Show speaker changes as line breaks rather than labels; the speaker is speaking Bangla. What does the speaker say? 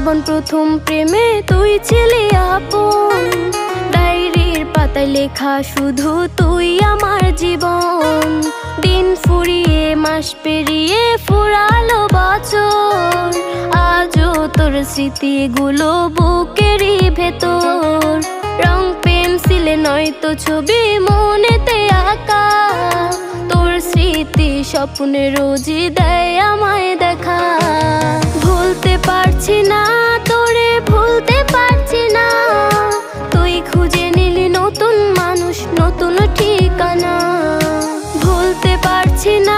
জীবন প্রথম প্রেমে তুই ছিলি আপন, ডায়েরির পাতায় লেখা শুধু তুই আমার জীবন। দিন ফুরিয়ে মাস পেরিয়ে ফুরালো বছর, আজও তোর স্মৃতিগুলো বুকেরই ভেতর। রং পেন্সিলে নয়তো ছবি মনেতে আঁকা, তোর স্মৃতি স্বপ্নে রোজই দেয় আমায় দেখা। ভুলতে পারছি না তোরে, ভুলতে পারছি না, তুই খুঁজে নিলি নতুন মানুষ, নতুন ঠিকানা। ভুলতে পারছি না